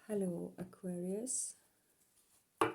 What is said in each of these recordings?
Hello, Aquarius. I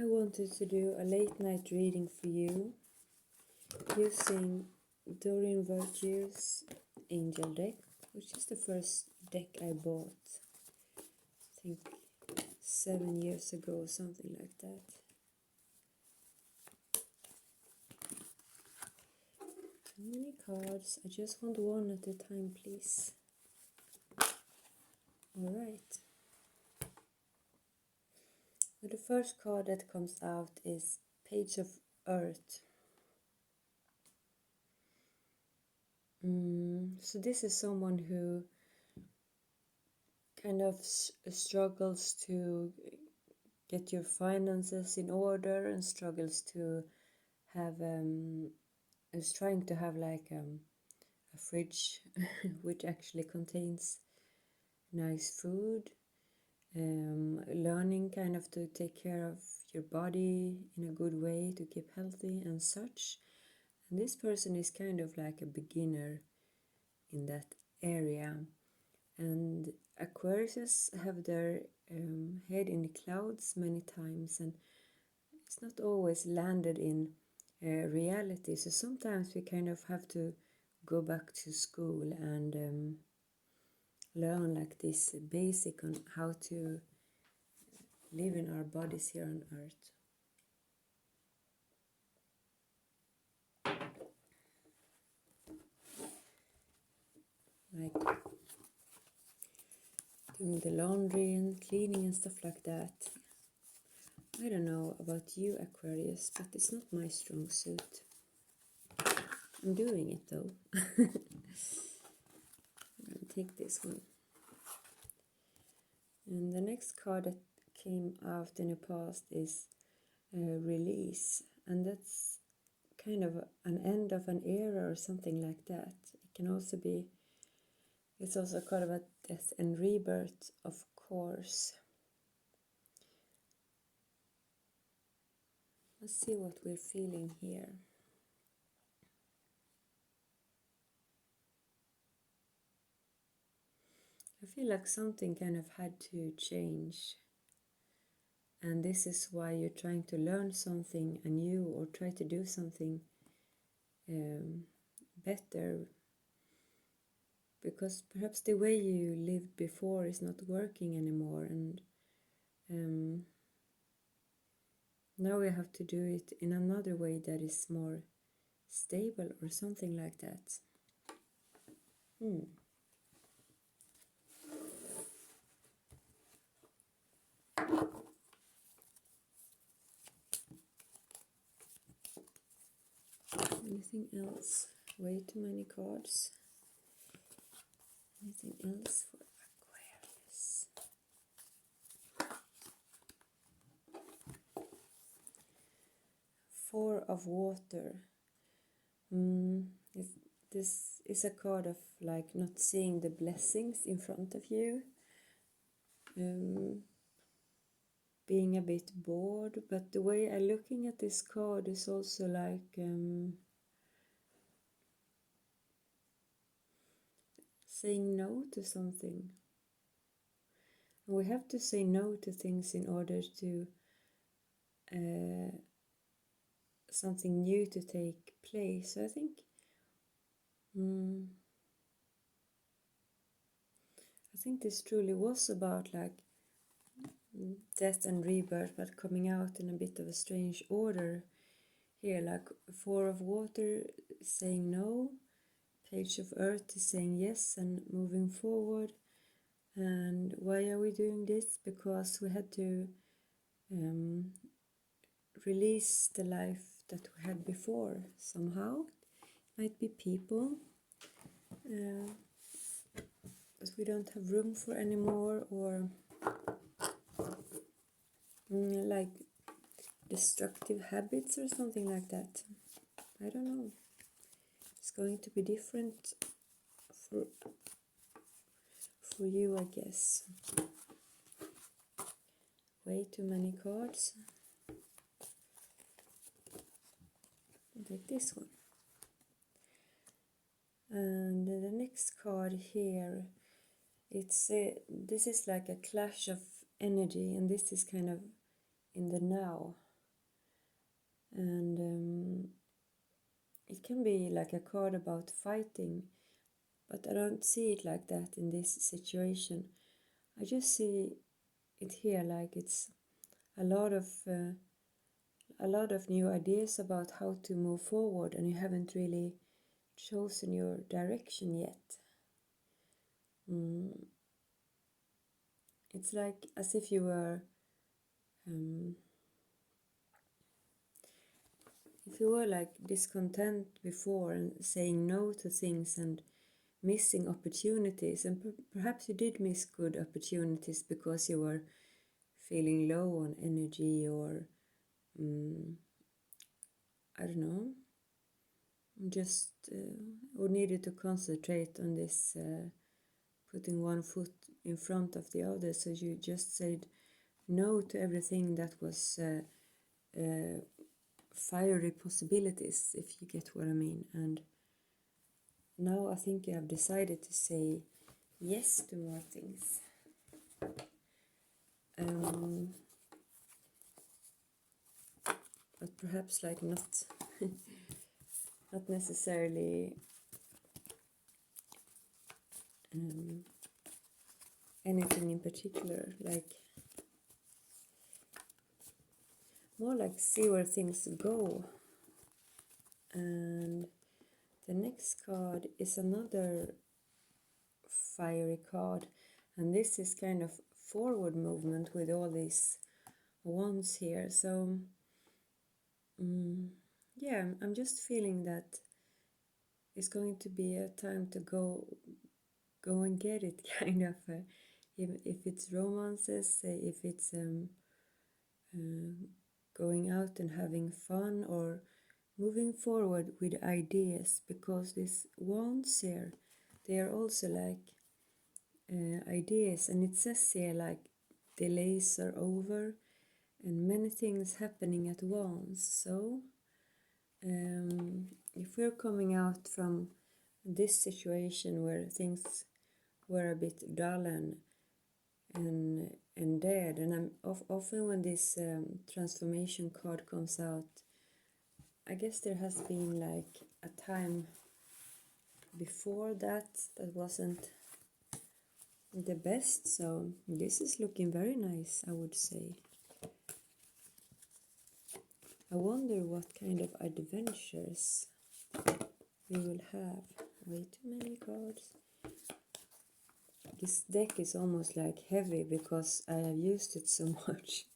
wanted to do a late night reading for you using Doreen Virtue's Angel deck, which is the first deck I bought, I think 7 years ago, something like that. Too many cards. I just want one at a time, please. Alright. Well, the first card that comes out is Page of Earth. So this is someone who kind of struggles to get your finances in order and struggles to have is trying to have like a fridge which actually contains nice food, learning kind of to take care of your body in a good way to keep healthy and such. And this person is kind of like a beginner in that area, and Aquarius have their head in the clouds many times, and it's not always landed in reality. So sometimes we kind of have to go back to school and learn like this basic on how to live in our bodies here on earth. Like doing the laundry and cleaning and stuff like that. I don't know about you, Aquarius, but it's not my strong suit. I'm doing it though. I'm gonna take this one. And the next card that came out in the past is Release, and that's kind of an end of an era or something like that. It can also be, it's also a card about death and rebirth, of course. Let's see what we're feeling here. I feel like something kind of had to change, and this is why you're trying to learn something anew or try to do something better, because perhaps the way you lived before is not working anymore, and now we have to do it in another way that is more stable or something like that. Anything else? Way too many cards. Anything else for Aquarius? Four of Water. This is a card of like not seeing the blessings in front of you. Being a bit bored, but the way I'm looking at this card is also like saying no to something. And we have to say no to things in order to something new to take place. So I think this truly was about like death and rebirth, but coming out in a bit of a strange order here. Like Four of Water saying no, Page of Earth is saying yes and moving forward. And why are we doing this? Because we had to release the life that we had before somehow. Might be people that we don't have room for anymore, or like destructive habits or something like that. I don't know. It's going to be different for you, I guess. Way too many cards. I'll take this one. And the next card here, this is like a clash of energy, and this is kind of in the now. And it can be like a card about fighting, but I don't see it like that in this situation. I just see it here like it's a lot of new ideas about how to move forward, and you haven't really chosen your direction yet. It's like as if you were if you were like discontent before and saying no to things and missing opportunities, and perhaps you did miss good opportunities because you were feeling low on energy, or I don't know, just or needed to concentrate on this putting one foot in front of the other, so you just said no to everything that was fiery possibilities, if you get what I mean. And now I think you have decided to say yes to more things. But perhaps like not not necessarily anything in particular, like more like see where things go. And the next card is another fiery card, and this is kind of forward movement with all these wands here. So yeah, I'm just feeling that it's going to be a time to go and get it, kind of. If it's romances, if it's going out and having fun, or moving forward with ideas, because these wands here, they are also like ideas, and it says here like delays are over and many things happening at once. So if we're coming out from this situation where things were a bit dull and dead, and I'm often when this transformation card comes out, I guess there has been like a time before that wasn't the best. So this is looking very nice, I would say. I wonder what kind of adventures we will have. Way too many cards. This deck is almost like heavy because I have used it so much.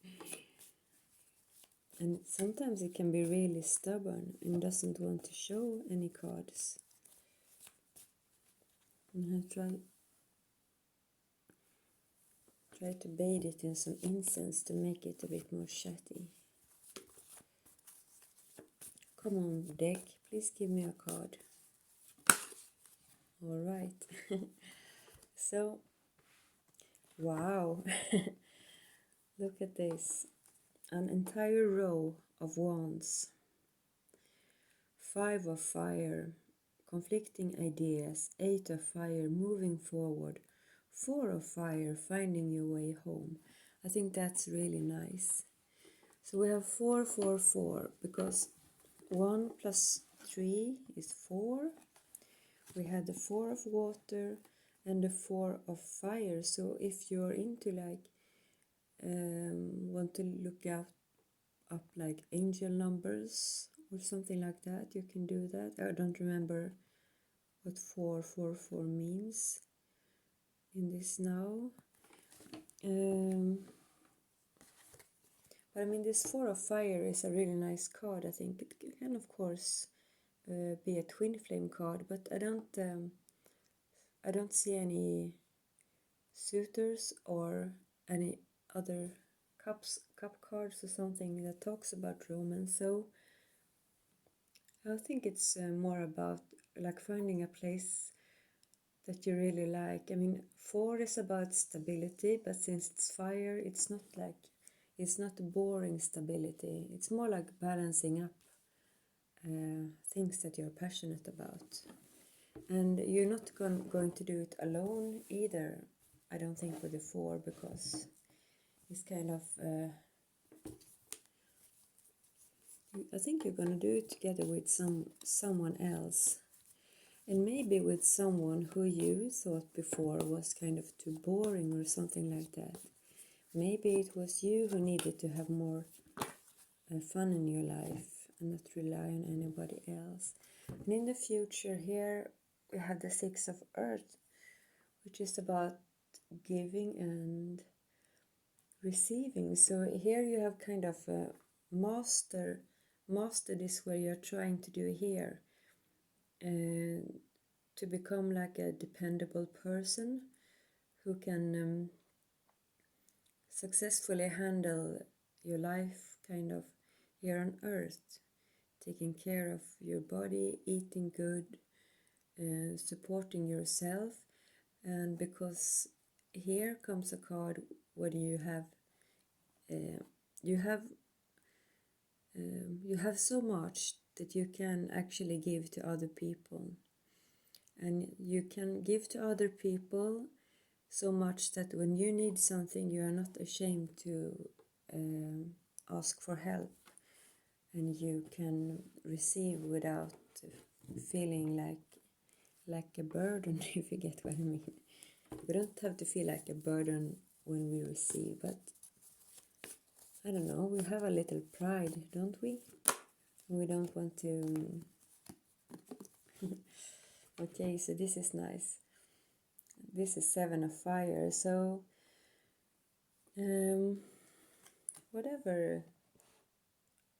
And sometimes it can be really stubborn and doesn't want to show any cards. And I try to bathe it in some incense to make it a bit more chatty. Come on, deck, please give me a card. All right. So, wow. Look at this. An entire row of wands. 5 of fire, conflicting ideas. 8 of fire, moving forward. 4 of fire, finding your way home. I think that's really nice. So we have 4, 4, 4, because 1 plus 3 is 4. We had the 4 of water and the 4 of fire. So if you're into like want to look up like angel numbers or something like that, you can do that. I don't remember what 444 means in this now. But I mean, this 4 of fire is a really nice card. I think it can of course be a twin flame card, but I don't see any suitors or any other cup cards or something that talks about romance. So I think it's more about like finding a place that you really like. I mean, 4 is about stability, but since it's fire, it's not boring stability. It's more like balancing up things that you're passionate about. And you're not going to do it alone either, I don't think, with the 4, because it's kind of I think you're going to do it together with someone else, and maybe with someone who you thought before was kind of too boring or something like that. Maybe it was you who needed to have more fun in your life and not rely on anybody else. And in the future here we have the 6 of Earth, which is about giving and receiving. So here you have kind of a master this where you're trying to do here, and to become like a dependable person who can successfully handle your life kind of here on earth, taking care of your body, eating good, supporting yourself. And because here comes a card where you have you have so much that you can actually give to other people, and you can give to other people so much that when you need something you are not ashamed to ask for help, and you can receive without feeling like a burden if you get what I mean. We don't have to feel like a burden when we receive, but I don't know, we have a little pride, don't we? We don't want to okay, so this is nice. This is 7 of Fire, so whatever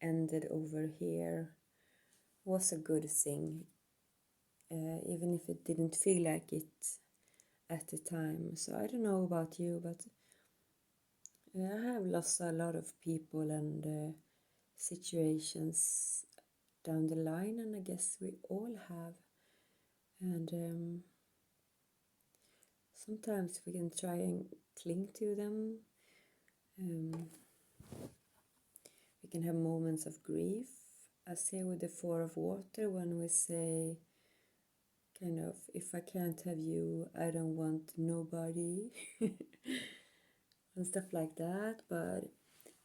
ended over here was a good thing, even if it didn't feel like it at the time. So I don't know about you, but I have lost a lot of people and situations down the line, and I guess we all have. And sometimes we can try and cling to them. We can have moments of grief, as here with the 4 of Water, when we say kind of, if I can't have you, I don't want nobody and stuff like that. But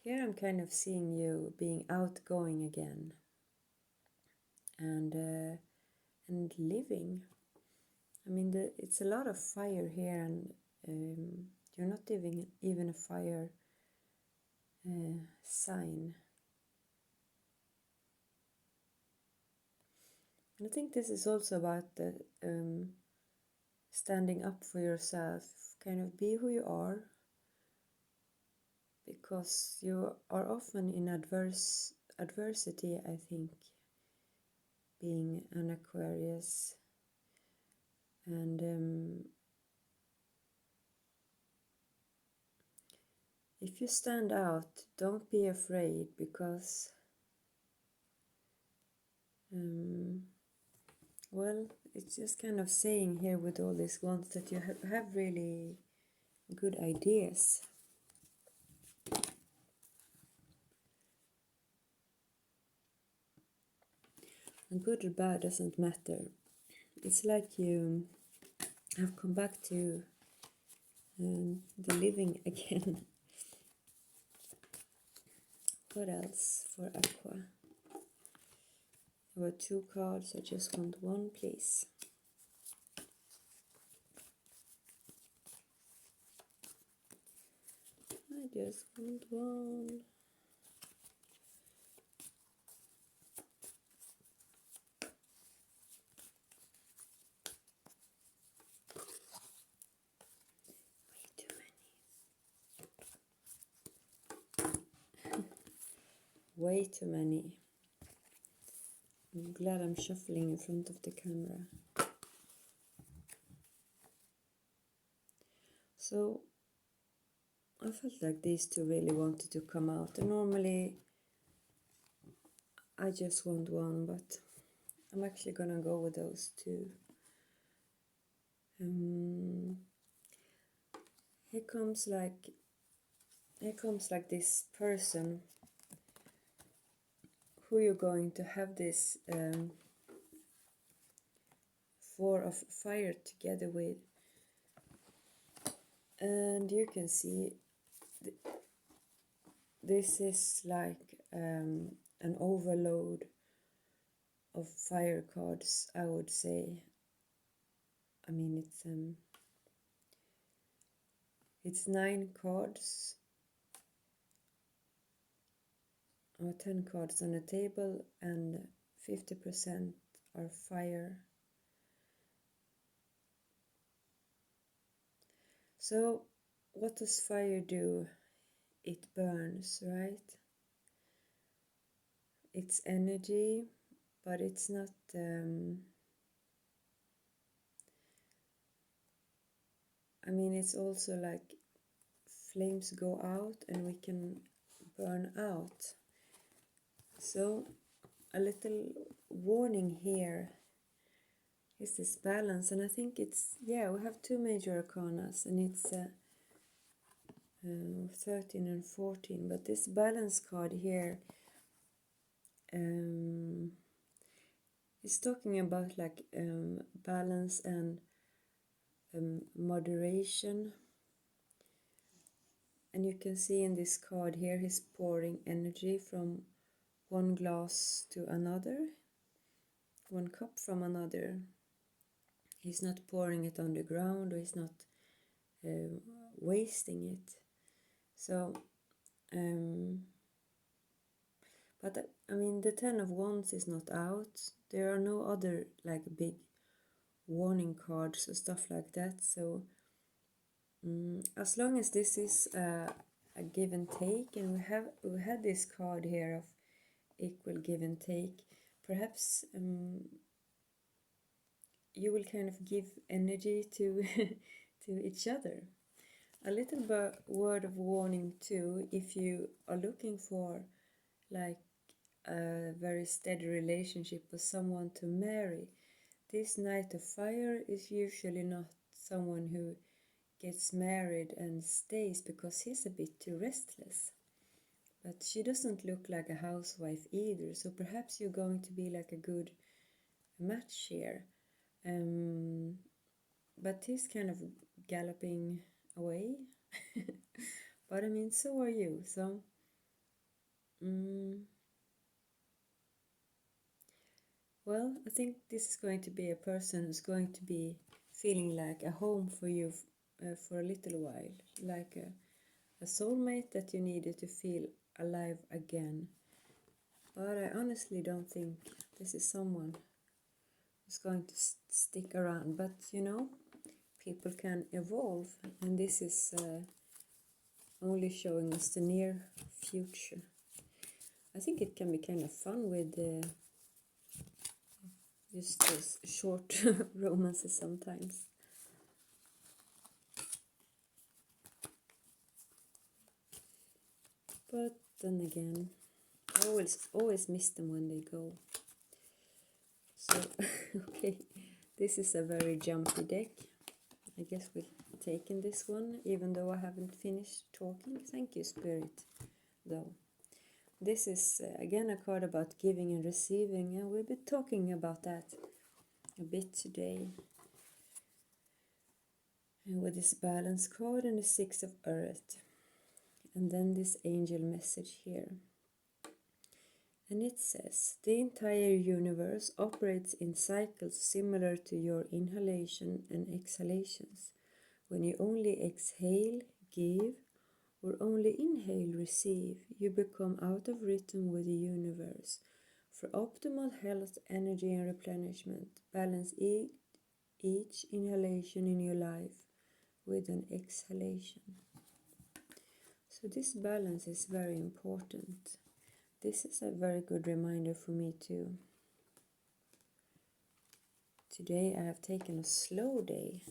here I'm kind of seeing you being outgoing again and living. I mean, it's a lot of fire here, and you're not even a fire sign. And I think this is also about the standing up for yourself, kind of be who you are, because you are often in adversity, I think, being an Aquarius. And if you stand out, don't be afraid, because well, it's just kind of saying here with all these wands that you have really good ideas. And good or bad doesn't matter. It's like you have come back to the living again. What else for Aqua? There were 2 cards, I just want 1, please. I just want 1. Way too many. I'm glad I'm shuffling in front of the camera. So I felt like these 2 really wanted to come out, and normally I just want 1, but I'm actually gonna go with those 2. Here comes like this person who you're going to have this 4 of fire together with. And you can see this is like an overload of fire cards, I would say. I mean, it's 9 cards or 10 cards on the table, and 50% are fire. So what does fire do? It burns, right? It's energy, but it's not I mean, it's also like flames go out and we can burn out. So a little warning here is this balance, and I think it's, yeah, we have 2 major arcanas, and it's 13 and 14, but this balance card here is talking about like balance and moderation. And you can see in this card here, he's pouring energy from one glass to another, one cup from another. He's not pouring it on the ground, or he's not wasting it. So, but I mean, the 10 of Wands is not out. There are no other like big warning cards or stuff like that. So, as long as this is a give and take, and we had this card here of equal give and take, perhaps you will kind of give energy to to each other. A little word of warning too, if you are looking for like a very steady relationship with someone to marry, this Knight of Fire is usually not someone who gets married and stays, because he's a bit too restless. But she doesn't look like a housewife either, so perhaps you're going to be like a good match here. But he's kind of galloping away. But I mean, so are you. So well, I think this is going to be a person who's going to be feeling like a home for you for a little while, like a soulmate that you needed to feel alive again. But I honestly don't think this is someone who's going to stick around. But you know, people can evolve, and this is only showing us the near future. I think it can be kind of fun with just those short romances sometimes. But then again, I always miss them when they go. So, okay, this is a very jumpy deck. I guess we've taken this one, even though I haven't finished talking. Thank you, Spirit, though. This is, again, a card about giving and receiving, and we'll be talking about that a bit today. And with this balance card and the 6 of Earth. And then this angel message here. And it says, the entire universe operates in cycles similar to your inhalation and exhalations. When you only exhale, give, or only inhale, receive, you become out of rhythm with the universe. For optimal health, energy, and replenishment, balance each inhalation in your life with an exhalation. So this balance is very important. This is a very good reminder for me too. Today I have taken a slow day,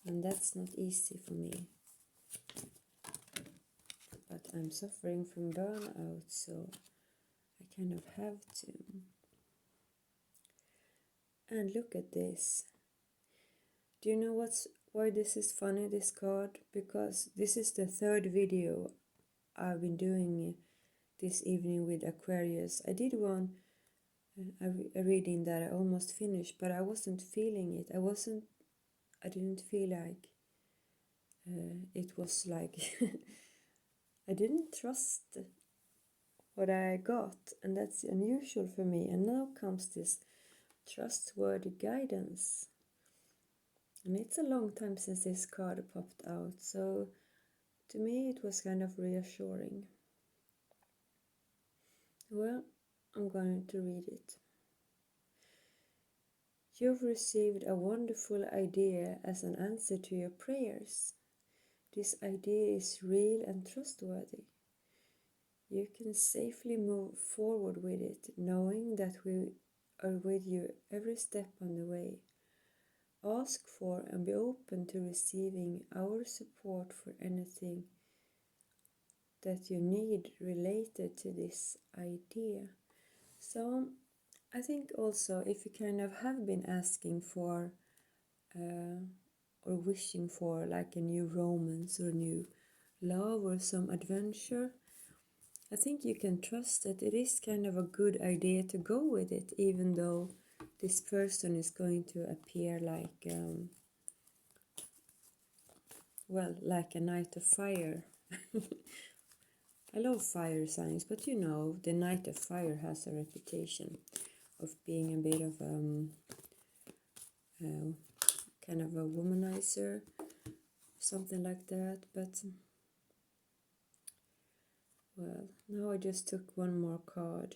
and that's not easy for me. But I'm suffering from burnout, so I kind of have to. And look at this. Do you know why this is funny, this card? Because this is the 3rd video I've been doing this evening with Aquarius. I did one a reading that I almost finished, but I wasn't feeling it. I didn't feel like it was like, I didn't trust what I got, and that's unusual for me. And now comes this trustworthy guidance. And it's a long time since this card popped out, so to me it was kind of reassuring. Well, I'm going to read it. You've received a wonderful idea as an answer to your prayers. This idea is real and trustworthy. You can safely move forward with it, knowing that we are with you every step on the way. Ask for and be open to receiving our support for anything that you need related to this idea. So I think also if you kind of have been asking for or wishing for like a new romance or new love or some adventure, I think you can trust that it is kind of a good idea to go with it, even though this person is going to appear like, well, like a knight of fire. I love fire signs, but you know, the knight of fire has a reputation of being a bit of kind of a womanizer, something like that. But well, now I just took one more card.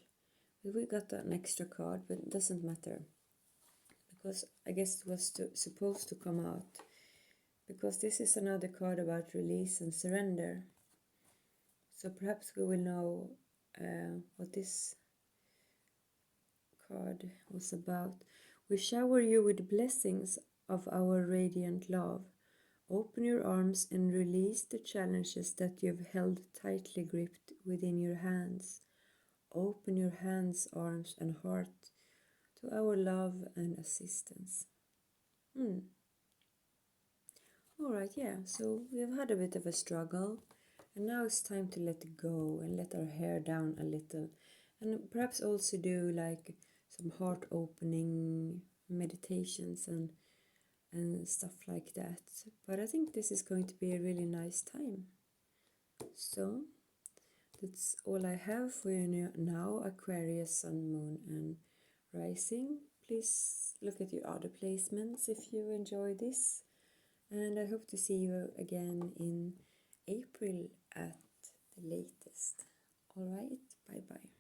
We got an extra card, but it doesn't matter, because I guess it was supposed to come out, because this is another card about release and surrender. So perhaps we will know what this card was about. We shower you with blessings of our radiant love. Open your arms and release the challenges that you've held tightly gripped within your hands. Open your hands, arms, and heart to our love and assistance. Alright, yeah, so we've had a bit of a struggle, and now it's time to let go and let our hair down a little, and perhaps also do like some heart opening meditations and stuff like that. But I think this is going to be a really nice time. So that's all I have for you now, Aquarius, Sun, Moon, and Rising. Please look at your other placements if you enjoy this. And I hope to see you again in April at the latest. Alright, bye bye.